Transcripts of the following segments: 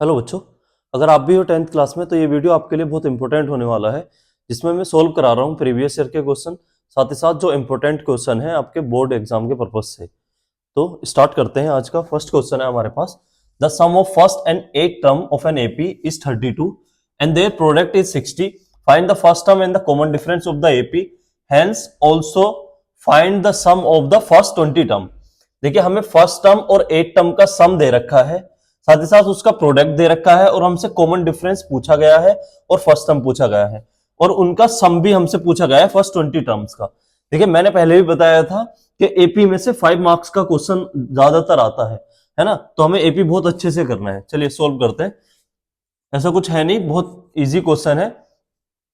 Hello बच्चों। अगर आप भी हो 10th क्लास में तो ये वीडियो आपके लिए बहुत इंपॉर्टेंट होने वाला है, जिसमें मैं सोल्व करा रहा हूँ प्रीवियस ईयर के क्वेश्चन, साथ ही साथ जो इंपॉर्टेंट क्वेश्चन है आपके बोर्ड एग्जाम के पर्पज से। तो स्टार्ट करते हैं। आज का फर्स्ट क्वेश्चन है हमारे पास, the sum of first and eight term of an AP is 32 and their product is 60। Find the first term and the common difference of the AP, hence also find the sum of the first 20 term. देखिए, हमें first term और eight term का sum दे रखा है, साथ ही साथ उसका product दे रखा है, और हमसे कॉमन डिफरेंस पूछा गया है और फर्स्ट टर्म पूछा गया है, और उनका सम भी हमसे पूछा गया है फर्स्ट 20 टर्म्स का। देखिए, मैंने पहले भी बताया था कि एपी में से 5 मार्क्स का क्वेश्चन ज्यादातर आता है ना, तो हमें एपी बहुत अच्छे से करना है। चलिए सोल्व करते हैं। ऐसा कुछ है नहीं, बहुत इजी क्वेश्चन है।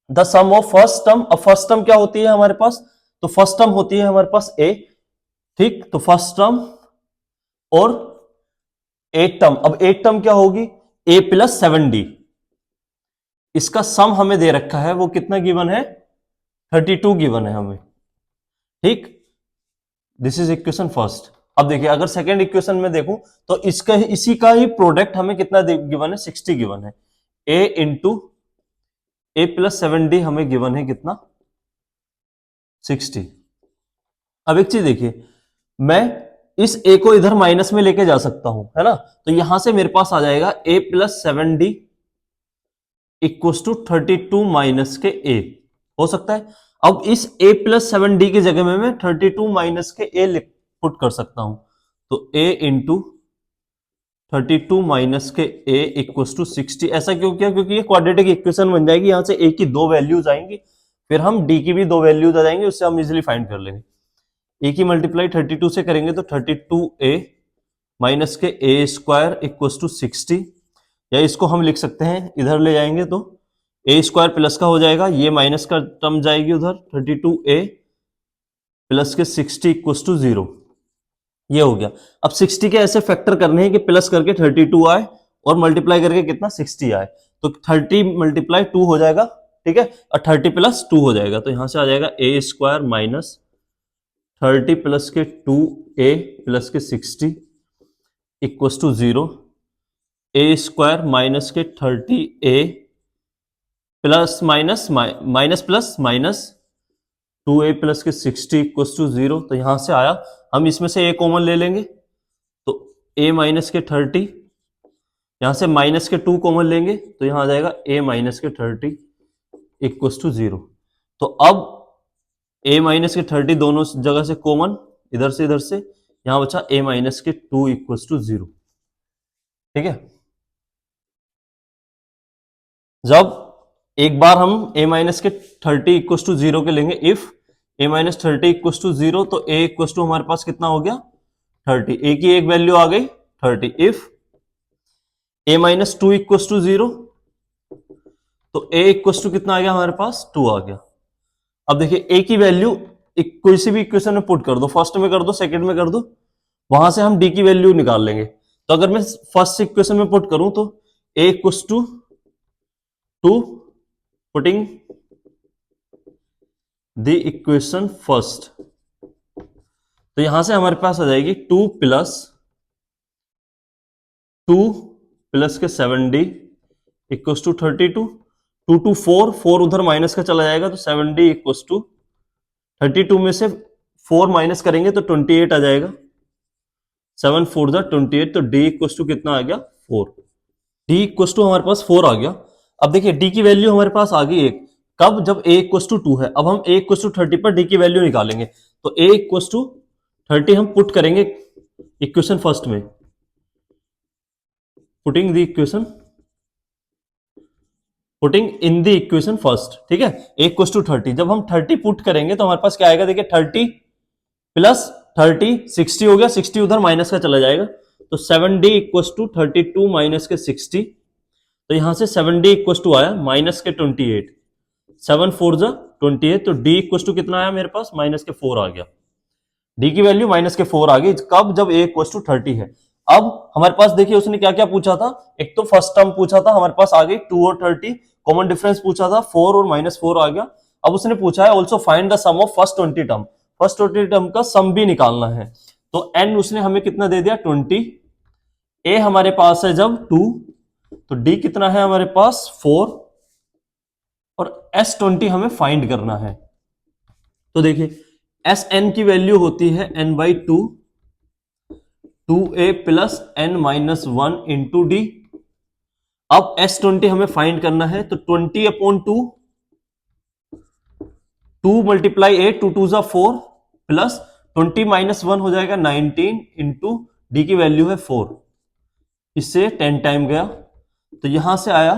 The sum of first term, अब फर्स्ट टर्म क्या होती है हमारे पास, तो फर्स्ट टर्म होती है हमारे पास ए, ठीक। तो फर्स्ट टर्म और एट टर्म, अब एट टर्म क्या होगी, a प्लस 7d। इसका सम हमें दे रखा है, वो कितना गिवन है, 32 गिवन है हमें, ठीक। This is equation first. अब देखिए, अगर सेकेंड इक्वेशन में देखूं तो इसका इसी का ही प्रोडक्ट हमें कितना गिवन है, 60 गिवन है। a into A plus 7d हमें गिवन है कितना, 60। अब एक चीज देखिए, मैं इस a को इधर माइनस में लेके जा सकता हूं, है ना, तो यहां से मेरे पास आ जाएगा a plus 7d equal to 32 minus के a, हो सकता है। अब इस a प्लस 7d की जगह में मैं 32 माइनस के a पुट कर सकता हूं, तो a इंटू 32 माइनस के a इक्व टू 60। ऐसा क्यों किया, क्योंकि ये क्वाड्रेटिक इक्वेशन बन जाएगी, यहां से a की दो वैल्यूज आएंगी, फिर हम d की भी दो वैल्यूज आ जाएंगे, उससे हम इजिली फाइंड कर लेंगे। ए की मल्टीप्लाई 32 से करेंगे तो 32a माइनस के ए स्क्वायर इक्व टू 60, या इसको हम लिख सकते हैं, इधर ले जाएंगे तो ए स्क्वायर प्लस का हो जाएगा, ये माइनस का टर्म जाएगी उधर, 32a प्लस के 60 इक्व टू 0, ये हो गया। अब 60 के ऐसे फैक्टर करने हैं कि प्लस करके 32 आए और मल्टीप्लाई करके कितना 60 आए, तो 30 मल्टीप्लाई 2 हो जाएगा, ठीक है, और 30 प्लस 2 हो जाएगा, तो यहां से आ जाएगा ए स्क्वायर माइनस 30 प्लस के 2a प्लस के 60 equal to 0, a square minus के 30a plus minus minus plus minus 2a plus के 60 इक्व टू 0, तो यहां से आया। हम इसमें से a कॉमन ले लेंगे, तो a माइनस के 30, यहां से माइनस के 2 कॉमन लेंगे तो यहां आ जाएगा a माइनस के 30 इक्व टू 0। तो अब a माइनस के 30 दोनों जगह से कॉमन, इधर से यहां बचा a माइनस के 2 इक्व टू 0, ठीक है। जब एक बार हम a माइनस के 30 इक्व टू 0 के लेंगे, if a minus 30 equal to 0, तो a इक्व टू हमारे पास कितना हो गया 30, a की एक वैल्यू आ गई 30। If a minus 2 equal to 0, तो a इक्व टू कितना आ गया हमारे पास 2 आ गया। अब देखिए, a की वैल्यू कोई सी भी इक्वेशन में पुट कर दो, फर्स्ट में कर दो, सेकंड में कर दो, वहां से हम d की वैल्यू निकाल लेंगे। तो अगर मैं फर्स्ट इक्वेशन में पुट करूं तो a equal to 2, putting the equation first, तो यहां से हमारे पास आ जाएगी 2 प्लस के 7d इक्व टू 32, 2 टू 4, 4 उधर माइनस का चला जाएगा, तो 7d इक्व टू 32 में से 4 माइनस करेंगे तो 28 आ जाएगा, 7 4 जा 28, तो d इक्व टू कितना आ गया 4, d इक्व टू हमारे पास 4 आ गया। अब देखिए, d की वैल्यू हमारे पास आ गई एक, कब, जब a इक्व टू 2 है। अब हम a इक्व टू 30 पर d की वैल्यू निकालेंगे, तो a इक्व टू 30 हम पुट करेंगे इक्वेशन फर्स्ट में, putting in the equation first, ठीक है। a इक्व टू 30, जब हम 30 पुट करेंगे तो हमारे पास क्या आएगा, देखिए 30 प्लस 30 60 हो गया, 60 उधर माइनस का चला जाएगा, तो 7d इक्व टू 32 माइनस के 60, तो यहां से 7d इक्व टू आया माइनस के 28, 7 4 जा 28, तो d इक्व टू कितना आया मेरे पास, माइनस के 4 आ गया। d की वैल्यू माइनस के 4 आ गई, कब, जब a इक्व टू 30 है। अब हमारे पास देखिए उसने क्या क्या पूछा था, एक तो फर्स्ट टर्म पूछा था, हमारे पास आ गई 2 और 30, कॉमन डिफरेंस पूछा था 4 और माइनस 4 आ गया। अब उसने पूछा है also find the sum of first 20 term, first 20 term का सम भी निकालना है, तो n उसने हमें कितना दे दिया 20, a हमारे पास है जब 2, तो डी कितना है हमारे पास 4 और S20 हमें फाइंड करना है। तो देखिए एस एन की वैल्यू होती है n/2 2a plus n-1 into D. अब S20 हमें फाइंड करना है तो 20/2 2 मल्टीप्लाई 8 2 2 4 प्लस 20-1 हो जाएगा 19 इंटू डी की वैल्यू है 4, इससे 10 टाइम गया तो यहां से आया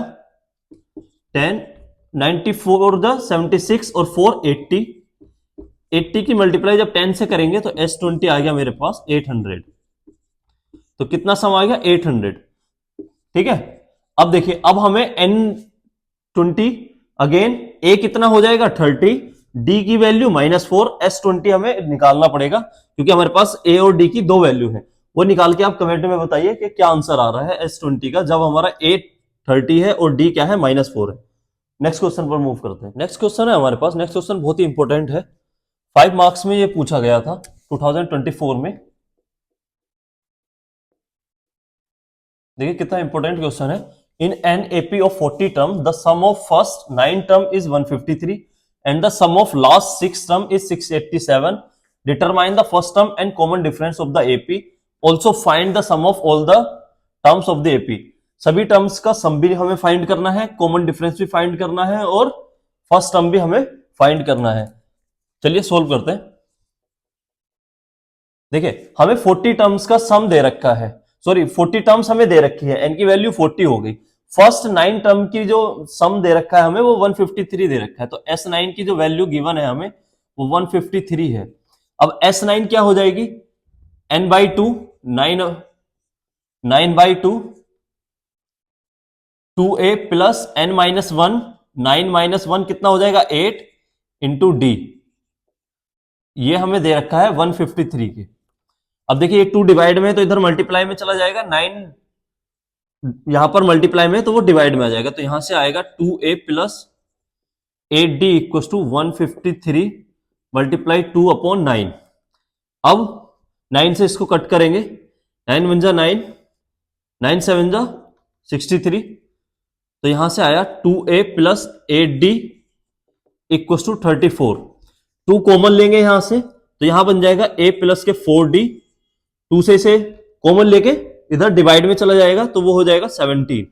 10 94 द 76 और 4 80 80 की मल्टीप्लाई जब 10 से करेंगे तो S20 आ गया मेरे पास 800। तो कितना सम आ गया 800। ठीक है, अब देखिए अब हमें N20 अगेन ए कितना हो जाएगा 30, डी की वैल्यू -4, S20 हमें निकालना पड़ेगा क्योंकि हमारे पास ए और डी की दो वैल्यू है। वो निकाल के आप कमेंट में बताइए कि क्या आंसर आ रहा है S20 का जब हमारा ए 30 है और डी क्या है -4 है। नेक्स्ट क्वेश्चन पर मूव करते हैं। नेक्स्ट क्वेश्चन है हमारे पास, नेक्स्ट क्वेश्चन बहुत ही इंपॉर्टेंट है, 5 मार्क्स में ये पूछा गया था 2024 में। देखिए कितना इंपॉर्टेंट क्वेश्चन है। In an AP of 40 term the sum of first 9 term is 153 and the sum of last 6 term is 687। Determine the first term and common difference of the AP, also find the sum of all the terms of the AP. सभी terms का sum भी हमें find करना है, common difference भी find करना है और फर्स्ट टर्म भी हमें फाइंड करना है। चलिए सोल्व करते हैं। देखिए हमें 40 टर्म्स का सम दे रखा है, सॉरी 40 टर्म्स हमें दे रखी है, एन की वैल्यू 40 हो गई। फर्स्ट 9 टर्म की जो सम दे रखा है हमें वो 153 दे रखा है, तो S9 की जो वैल्यू गिवन है हमें वो 153 है। अब S9 क्या हो जाएगी n/2 9/2 2a प्लस n-1 9-1 कितना हो जाएगा 8 इंटू डी, ये हमें दे रखा है 153 के। अब देखिए 2 डिवाइड में तो इधर मल्टीप्लाई में चला जाएगा, 9 यहां पर मल्टीप्लाई में तो वो डिवाइड में आ जाएगा, तो यहां से आएगा 2a plus 8d equal to 153 multiply 2/9। अब 9 से इसको कट करेंगे, 9 1 जा 9, 9 7 जा 63, तो यहां से आया 2a plus 8d equal to 34। 2 common लेंगे यहां से तो यहां बन जाएगा a प्लस के 4d, 2 से इसे कॉमन लेके इधर डिवाइड में चला जाएगा तो वो हो जाएगा 17।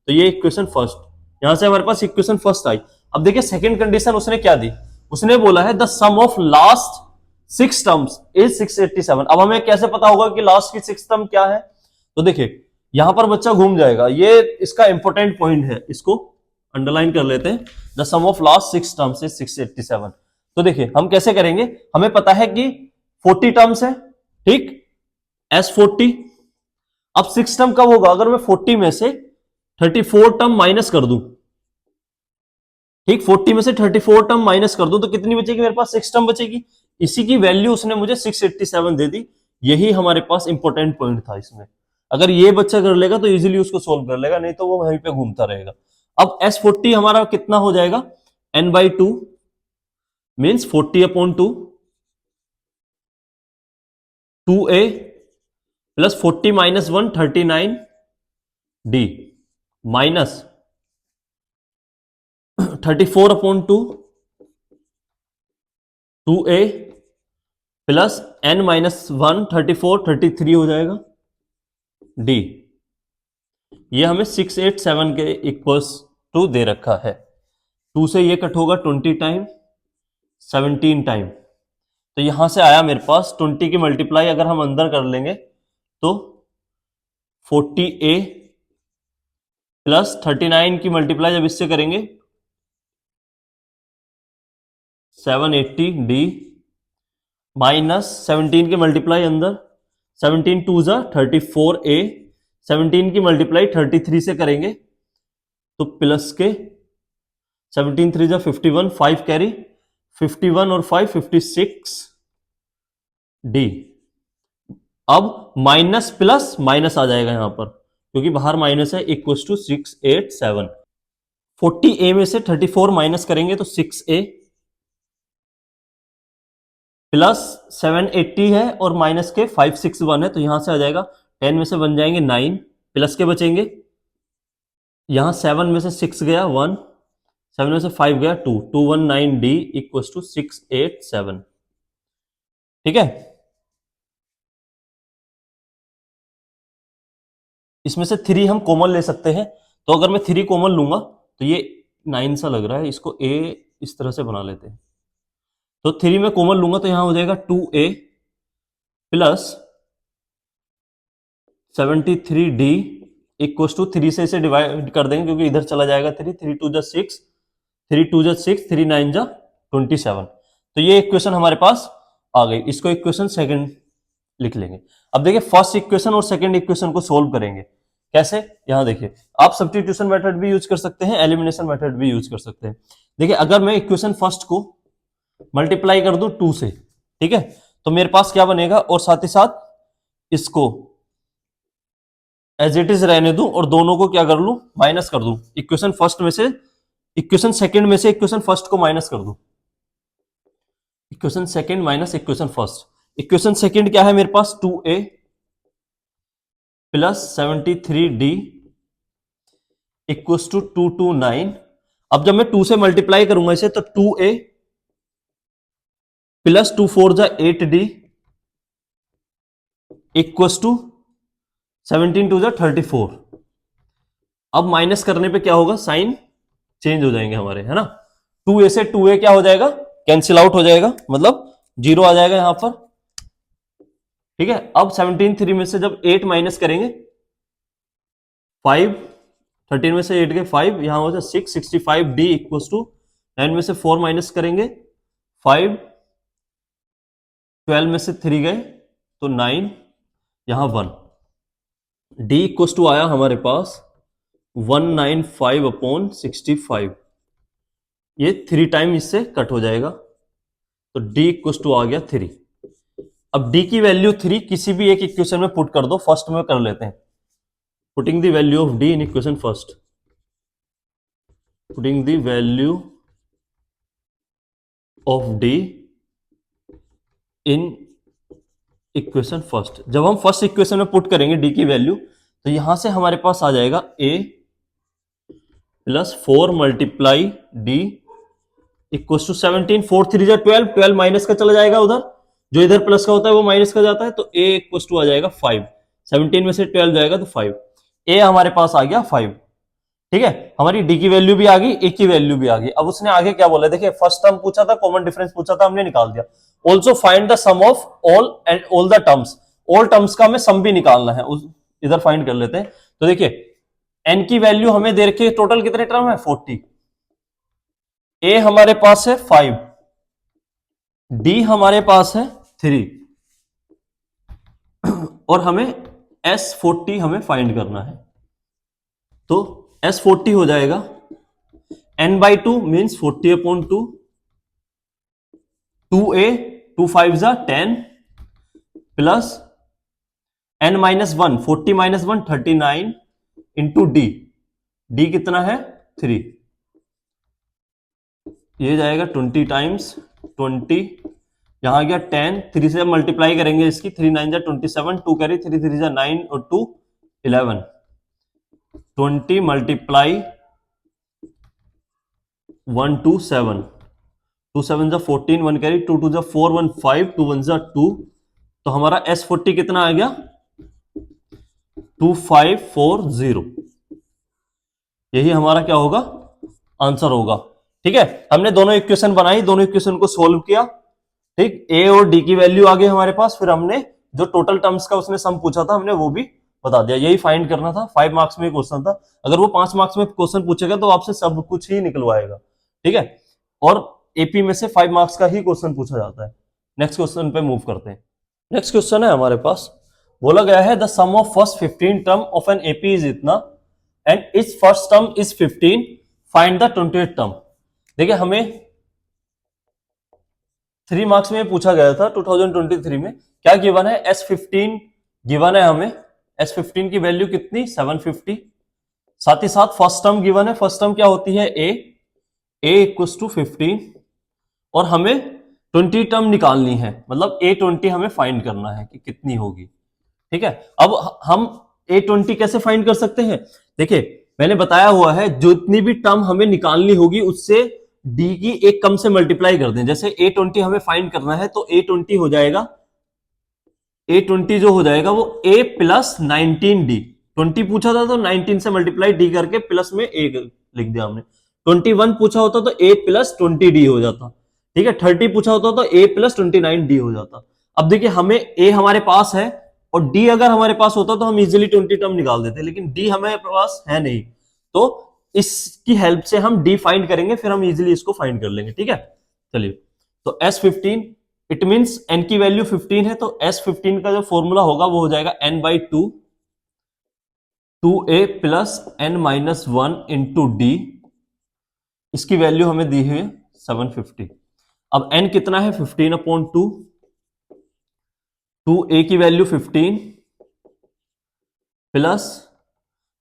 तो ये इक्वेशन फर्स्ट, यहां से हमारे पास इक्वेशन फर्स्ट आई। अब देखिए सेकंड कंडीशन उसने क्या दी, उसने बोला है the sum of last 6 terms is 687। अब हमें कैसे पता होगा कि लास्ट की 6 टर्म क्या है, तो देखिए यहां पर बच्चा घूम जाएगा, ये इसका इंपॉर्टेंट पॉइंट है, इसको अंडरलाइन कर लेते हैं। The sum of last 6 terms is 687। तो देखिए हम कैसे करेंगे, हमें पता है कि 40 टर्म्स है, ठीक, S40। अब 6 टर्म कब होगा, अगर मैं 40 में से 34 टर्म माइनस कर दूं, ठीक, 40 में से 34 टर्म माइनस कर दूं तो कितनी बचेगी मेरे पास 6 टर्म बचेगी। इसी की वैल्यू उसने मुझे 687 दे दी, यही हमारे पास इंपॉर्टेंट पॉइंट था इसमें। अगर ये बच्चा कर लेगा तो इजीली उसको सोल्व कर लेगा, नहीं तो वो वहीं पे घूमता रहेगा। अब S40 हमारा कितना हो जाएगा n/2 means 40/2 2a plus 40 - 1 39 d minus 34/2 2a plus n-1 34 33 हो जाएगा d। ये हमें 687 के इक्वल्स टू दे रखा है। 2 से ये कट होगा 20 टाइम 17 टाइम, तो यहां से आया मेरे पास 20 की मल्टीप्लाई अगर हम अंदर कर लेंगे तो 40a प्लस 39 की मल्टीप्लाई जब इससे करेंगे 780d माइनस 17 की मल्टीप्लाई अंदर 17 2 जा 34a, 17 की मल्टीप्लाई 33 से करेंगे तो प्लस के 17 3 जा 51 5 कैरी 51 और 5 56 डी। अब माइनस प्लस माइनस आ जाएगा यहां पर क्योंकि बाहर माइनस है, इक्वल टू 687। 40a में से 34 माइनस करेंगे तो 6a प्लस 780 है और माइनस के 561 है, तो यहां से आ जाएगा 10 में से बन जाएंगे 9 प्लस के बचेंगे यहां 7 में से 6 गया 1, 7 में से 5 गया 2, 219D इक्वल टू 687। ठीक है, इसमें से 3 हम कॉमन ले सकते हैं। तो अगर मैं 3 कॉमन लूंगा तो ये 9 सा लग रहा है, इसको a इस तरह से बना लेते हैं। तो 3 में कॉमन लूंगा तो यहां हो जाएगा 2a plus 73D equal to 3 से इसे डिवाइड कर देंगे क्योंकि इधर चला जाएगा 3, 3 2 जा 6, 3 2 जा 6, 3 9 जा 27। तो ये इक्वेशन हमारे पास आ गई। इसको इक्वेशन सेकंड लिख लेंगे। अब देखिए फर्स्ट इक्वेशन और सेकंड इक्वेशन को सोल्व करेंगे कैसे। यहां देखिए आप सब्स्टिट्यूशन मेथड भी यूज कर सकते हैं, एलिमिनेशन मेथड भी यूज कर सकते हैं। देखिए अगर मैं इक्वेशन फर्स्ट को मल्टीप्लाई कर दूं 2 से, ठीक है, तो मेरे पास क्या बनेगा, और साथ ही साथ इसको एज इट इज रहने दूं और दोनों को क्या कर लूं, माइनस कर दूं। इक्वेशन फर्स्ट में से इक्वेशन सेकंड में से इक्वेशन फर्स्ट को माइनस कर दूं। Equation second minus equation first. Equation second क्या है मेरे पास, 2a plus 73D equal to 229। अब जब मैं 2 से मल्टीप्लाई करूंगा इसे तो 2a प्लस 2 4 जा 8D इक्वल टू 17 2 जा 34। अब माइनस करने पे क्या होगा, साइन चेंज हो जाएंगे हमारे, है ना। 2a से 2a क्या हो जाएगा, कैंसिल आउट हो जाएगा, मतलब 0 आ जाएगा यहां पर। ठीक है, अब 17 3 में से जब 8 माइनस करेंगे 5, 13 में से 8 गए 5, यहां हो जाए 6, 65D इक्वल टू 9 में से 4 माइनस करेंगे 5, 12 में से 3 गए तो 9, यहां 1। D इक्वल टू आया हमारे पास 195/65। ये 3 टाइम इससे कट हो जाएगा तो D इक्वल टू आ गया 3। अब D की वैल्यू 3 किसी भी एक इक्वेशन में पुट कर दो। फर्स्ट में कर लेते हैं, putting the value of D in equation first, putting the value of D in equation first. जब हम फर्स्ट इक्वेशन में पुट करेंगे D की वैल्यू तो यहां से हमारे पास आ जाएगा a plus 4 multiply D equal to 17, 4 3 जा 12, 12 माइनस का चला जाएगा उधर, जो इधर प्लस का होता है वो माइनस का जाता है, तो a इक्वल टू आ जाएगा 5। 17 में से 12 जाएगा तो 5, a हमारे पास आ गया 5। ठीक है, हमारी d की वैल्यू भी आ गई, a की वैल्यू भी आ गई। अब उसने आगे क्या बोला, देखिए फर्स्ट टर्म पूछा था, कॉमन डिफरेंस पूछा था, हमने निकाल दिया। Also find the sum of all and all the terms, all terms का हमें सम भी निकालना है, इधर फाइंड कर लेते हैं। तो देखिए n की वैल्यू हमें दे रखी है, टोटल कितने टर्म है 40, a हमारे पास है 5, d हमारे पास है 3 और हमें S40 हमें फाइंड करना है। तो S40 हो जाएगा n/2 मीन्स 40/2, 2a 2 5 जा 10 plus n-1 40 - 1 39 into d, d कितना है 3, ये जाएगा 20 टाइम्स 20, यहां गया 10, 3 से मल्टीप्लाई करेंगे इसकी, 3 9 जा 27, 2 कैरी 3 3 जा 9 और 2 11, 20 मल्टीप्लाई 1 2 7, 2 7 जा 14, 1 कैरी 2 2 जा 4, 1 5, 2 1 जा 2, तो हमारा S40 कितना आ गया 2540। यही हमारा क्या होगा, आंसर होगा। ठीक है, हमने दोनों इक्वेशन बनाई, दोनों इक्वेशन को सोल्व किया। ठीक, a और d की वैल्यू आ गई हमारे पास, फिर हमने जो टोटल टर्म्स का उसने सम पूछा था हमने वो भी बता दिया। यही फाइंड करना था, 5 मार्क्स में क्वेश्चन था। अगर वो 5 मार्क्स में क्वेश्चन पूछेगा तो आपसे सब कुछ ही निकलवाएगा। ठीक है, और एपी में से 5 मार्क्स का ही क्वेश्चन पूछा जाता है। नेक्स्ट क्वेश्चन पे मूव करते हैं। नेक्स्ट क्वेश्चन है हमारे पास, बोला गया है the sum of first 15 term of an AP is इतना एंड इस first term is 15, find the 28 term. देखिए हमें 3 मार्क्स में पूछा गया था 2023 में, क्या गिवन है, S15 गिवन है हमें, S15 की वैल्यू कितनी 750। साथ ही साथ फर्स्ट टर्म गिवन है, फर्स्ट टर्म क्या होती है a इक्वल्स टू 15 और हमें 20 टर्म निकालनी है, मतलब A20 हमें फाइंड करना है कि कितनी होगी। ठीक है, अब हम A20 कैसे फाइंड कर सकते हैं, देखिए मैंने बताया हुआ है जितनी भी टर्म हमें निकालनी होगी उससे डी की एक कम से मल्टीप्लाई कर दें। जैसे A20 हमें फाइंड करना है तो A20 हो जाएगा, A20 जो हो जाएगा वो A प्लस 19D। 20 पूछा था तो 19 से मल्टीप्लाई डी करके प्लस में A लिख दिया हमने। 21 पूछा होता तो A प्लस 20D हो जाता। ठीक है, 30 पूछा होता तो A प्लस 29D हो जाता। अब देखिए हमें A हमारे पास है और D अगर हमारे पास होता तो हम इजीली 20 टर्म निकाल देते, लेकिन D हमारे पास है नहीं, तो इसकी हेल्प से हम D फाइंड करेंगे, फिर हम इजीली इसको फाइंड कर लेंगे। ठीक है, चलिए। तो S15 इट मींस n की वैल्यू 15 है, तो S15 का जो फॉर्मूला होगा वो हो जाएगा n/2 2a plus n minus 1 into D. इसकी वैल्यू हमें दी हुई है 750। अब n कितना है 15/2, 2a की वैल्यू 15 प्लस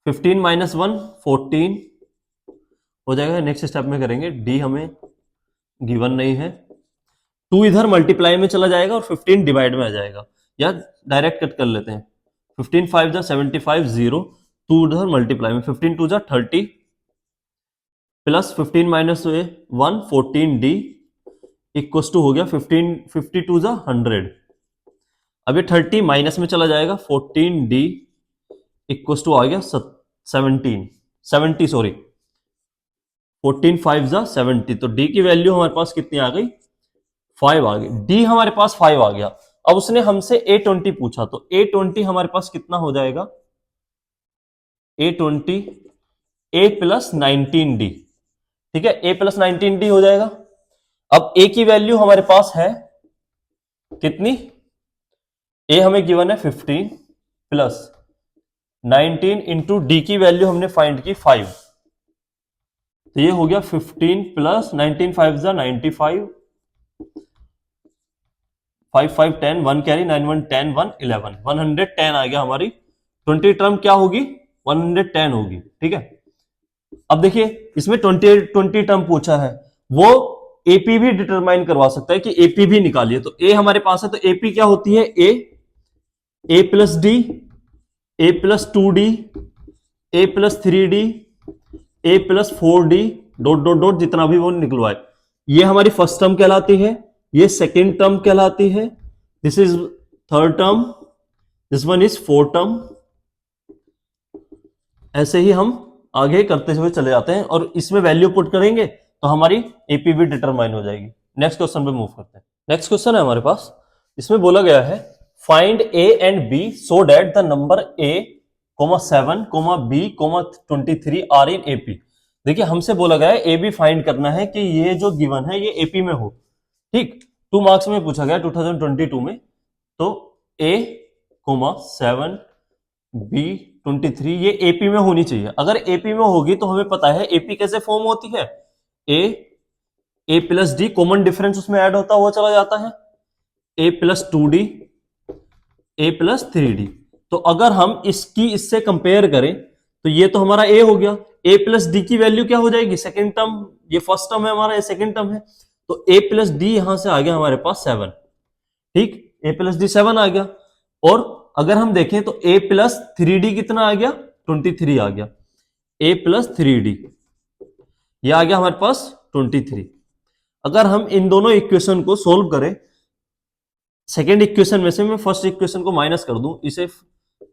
15 माइनस 1 14 हो जाएगा। नेक्स्ट स्टेप में करेंगे, डी हमें गिवन नहीं है, 2 इधर मल्टीप्लाई में चला जाएगा और 15 डिवाइड में आ जाएगा, या डायरेक्ट कट कर लेते हैं। 15 5 जा 75 0, 2 इधर मल्टीप्लाई में, 15 2 जा 30 plus 15 minus 1 14D equal to हो गया 15 52 जा 100। अब ये 30 माइनस में चला जाएगा, 14D इक्वल टू आ गया 70 सॉरी 14 5 जा 70। तो D की वैल्यू हमारे पास कितनी आ गई 5 आ गई। D हमारे पास 5 आ गया। अब उसने हमसे A20 पूछा, तो A20 हमारे पास कितना हो जाएगा, A20 A प्लस 19D। ठीक है, A प्लस 19D हो जाएगा। अब A की वैल्यू हमारे पास है कितनी, A हमें गिवन है 15 प्लस 19 इंटू डी की वैल्यू हमने फाइंड की 5, तो ये हो गया 15 प्लस 19 5 जा 95, 5 5 10 1 कैरी 9 1 10 1 11 110 आ गया। हमारी 20 टर्म क्या होगी 110 होगी। ठीक है, अब देखिए इसमें 20 टर्म पूछा है, वो एपी भी डिटरमाइन करवा सकता है कि एपी भी निकालिए। तो ए हमारे पास है, तो एपी क्या होती है, A plus D, A plus 2D, A plus 3D, A plus 4D dot dot dot जितना भी वो निकलवाए। ये हमारी फर्स्ट टर्म कहलाती है, ये सेकेंड टर्म कहलाती है, this is third term, this one is fourth term. ऐसे ही हम आगे करते हुए चले जाते हैं और इसमें वैल्यू पुट करेंगे तो हमारी एपी भी डिटरमाइन हो जाएगी। नेक्स्ट क्वेश्चन पे मूव करते हैं। नेक्स्ट क्वेश्चन है हमारे पास, इसमें बोला गया है find a and b so that the number a, 7, b, 23 are in AP. देखिए हमसे बोला गया है ए बी फाइंड करना है कि ये जो गिवन है ये एपी में हो। ठीक, 2 मार्क्स में पूछा गया 2022 में। तो a, 7, b, 23 ये एपी में होनी चाहिए। अगर एपी में होगी तो हमें पता है एपी कैसे फॉर्म होती है, A plus D, common difference उसमें ऐड होता हुआ चला जाता है, A plus 2D, A plus 3D। तो अगर हम इसकी इससे कंपेयर करें तो ये तो हमारा ए हो गया, ए प्लस डी की वैल्यू क्या हो जाएगी, सेकेंड टर्म, ये फर्स्ट टर्म है हमारा, ये सेकेंड टर्म है, तो ए प्लस डी यहां से आ गया हमारे पास 7। ठीक, ए प्लस डी 7 आ गया। और अगर हम देखें तो a प्लस 3D कितना आ गया 23 आ गया, a प्लस 3D यह आ गया हमारे पास 23। अगर हम इन दोनों इक्वेशन को सोल्व करें, सेकेंड इक्वेशन में से मैं फर्स्ट इक्वेशन को माइनस कर दूं, इसे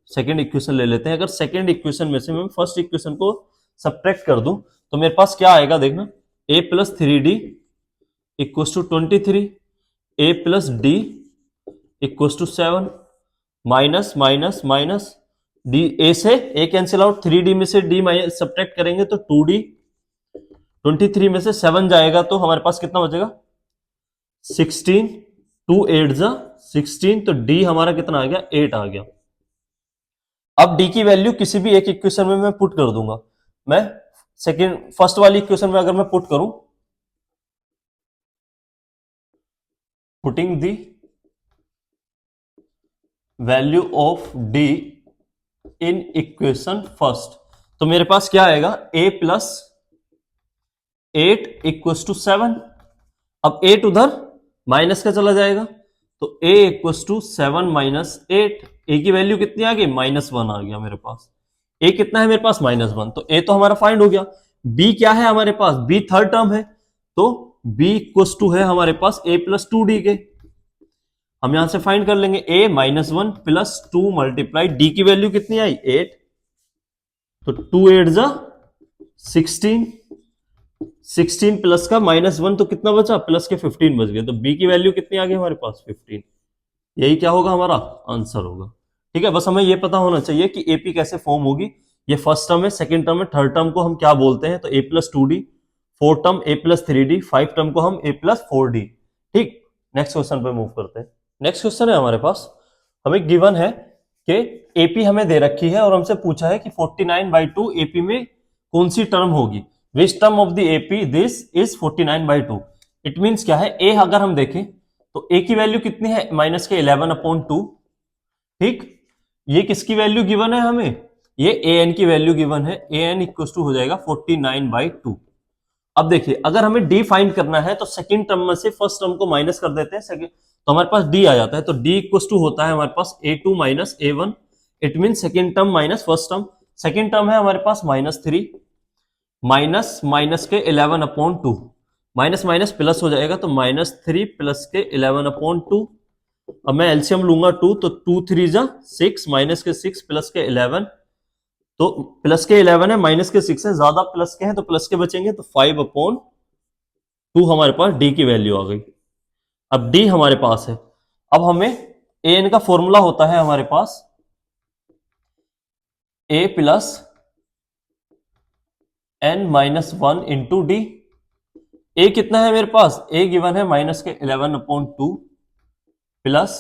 सेकेंड इक्वेशन ले लेते हैं। अगर सेकेंड इक्वेशन में से मैं फर्स्ट इक्वेशन को सब्ट्रैक्ट कर दूं तो मेरे पास क्या आएगा देखना, a plus 3D equal to 23, a plus D equal to 7, minus minus minus D, A से ए कैंसिल आउट, 3D में से डी माइनस सब्ट्रैक्ट करेंगे तो 2D, 23 में से 7 जाएगा तो हमारे पास कितना बचेगा 16, 2 8 जा 16, तो डी हमारा कितना आ गया 8 आ गया। अब डी की वैल्यू किसी भी एक इक्वेशन में मैं पुट कर दूंगा। मैं सेकेंड फर्स्ट वाली इक्वेशन में अगर मैं पुट करूं, putting the value of D in equation first, तो मेरे पास क्या आएगा a प्लस 8 इक्वल टू 7। अब 8 उधर माइनस का चला जाएगा तो a equal to 7 minus 8, a की वैल्यू कितनी आ गई -1 आ गया मेरे पास। ए कितना है मेरे पास -1, तो ए तो हमारा फाइंड हो गया। बी क्या है हमारे पास, बी थर्ड टर्म है, तो बी इक्वल्स टू है हमारे पास a प्लस 2d के। हम यहां से फाइंड कर लेंगे a -1 प्लस 2 मल्टीप्लाई डी की वैल्यू कितनी आई 8, तो 2 8 जा 16, 16 प्लस का -1 तो कितना बचा, प्लस के 15 बच गए, तो बी की वैल्यू कितनी आ गई हमारे पास 15। यही क्या होगा हमारा आंसर होगा। ठीक है, बस हमें ये पता होना चाहिए कि एपी कैसे फॉर्म होगी। ये फर्स्ट टर्म है, सेकंड टर्म है, थर्ड टर्म को हम क्या बोलते हैं, तो a plus 2d, fourth term a plus 3d, five term को हम a प्लस 4d। ठीक, नेक्स्ट क्वेश्चन पे मूव करते हैं। नेक्स्ट क्वेश्चन है हमारे पास, हमें गिवन है कि एपी हमें दे रखी है और हमसे पूछा है कि 49/2 एपी में कौन सी टर्म होगी, which term of the AP this is 49/2। It means क्या है, ए अगर हम देखें तो ए की वैल्यू कितनी है माइनस के 11/2। ठीक, ये किसकी वैल्यू गिवन है हमें, ये ए एन की वैल्यू गिवन है, ए एन इक्वल टू हो जाएगा 49/2। अब देखिए अगर हमें डी फाइंड करना है तो सेकंड टर्म में से फर्स्ट टर्म को माइनस कर देते हैं, सेकंड तो हमारे पास डी आ जाता है, तो डी इक्वल टू होता है हमारे पास a2 minus a1। It mean second term minus first term, second term है हमारे पास -3 माइनस माइनस के 11/2, माइनस माइनस प्लस हो जाएगा, तो -3 प्लस के 11/2। अब मैं एलसीएम लूंगा 2, तो 2 3 जा 6, माइनस के 6 प्लस के 11, तो प्लस के 11 है माइनस के 6 है, ज्यादा प्लस के हैं तो प्लस के बचेंगे, तो 5/2 हमारे पास डी की वैल्यू आ गई। अब डी हमारे पास है, अब हमें ए एन का फॉर्मूला होता है हमारे पास a plus n-1 into D. A कितना है मेरे पास, ए गिवन है माइनस के 11/2 प्लस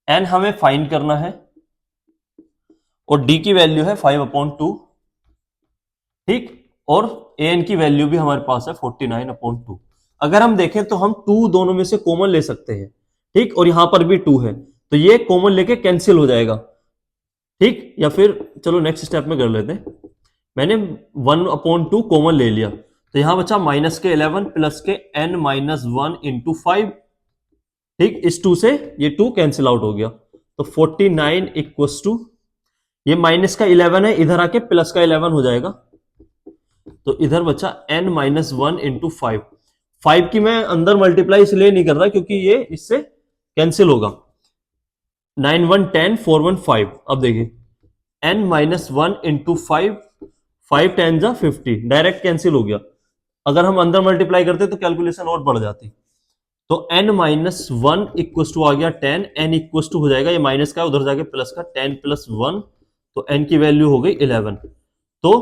एन हमें फाइंड करना है और डी की वैल्यू है 5/2। ठीक, और ए एन की वैल्यू भी हमारे पास है 49/2। अगर हम देखें तो हम 2 दोनों में से कॉमन ले सकते हैं। ठीक, और यहां पर भी 2 है, तो ये कॉमन लेके कैंसिल हो जाएगा। ठीक, या फिर चलो नेक्स्ट स्टेप में कर लेते हैं। मैंने 1/2 कॉमन ले लिया, तो यहां बचा माइनस के 11 प्लस के n-1 इंटू 5। ठीक, इस 2 से ये 2 कैंसिल आउट हो गया, तो 49 इक्वल्स टू, ये माइनस का 11 है, इधर आके प्लस का 11 हो जाएगा, तो इधर बचा n-1 इंटू 5। 5 की मैं अंदर मल्टीप्लाई इसलिए नहीं कर रहा क्योंकि ये इससे कैंसिल होगा। 9 1 10 4 1 5। अब देखिए n-1 इंटू 5, 5 10 जा 50, डायरेक्ट कैंसिल हो गया। अगर हम अंदर मल्टीप्लाई करते तो कैलकुलेशन और बढ़ जाती, तो n-1 इक्वल टू आ गया 10, n इक्वल टू हो जाएगा, ये माइनस का उधर जाके प्लस का 10 + 1, तो n की वैल्यू हो गई 11। तो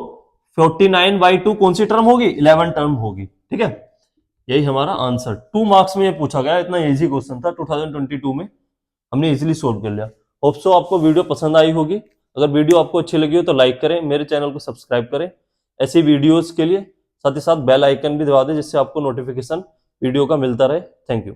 49/2 कौन सी टर्म होगी, 11 टर्म होगी। ठीक है, यही हमारा आंसर। 2 मार्क्स में ये पूछा गया, इतना इजी क्वेश्चन था 2022 में, हमने इजीली सोल्व कर लिया। होप सो आपको वीडियो पसंद आई होगी। अगर वीडियो आपको अच्छी लगी हो तो लाइक करें, मेरे चैनल को सब्सक्राइब करें ऐसी वीडियोस के लिए, साथ ही साथ बेल आइकन भी दबा दें जिससे आपको नोटिफिकेशन वीडियो का मिलता रहे। Thank you.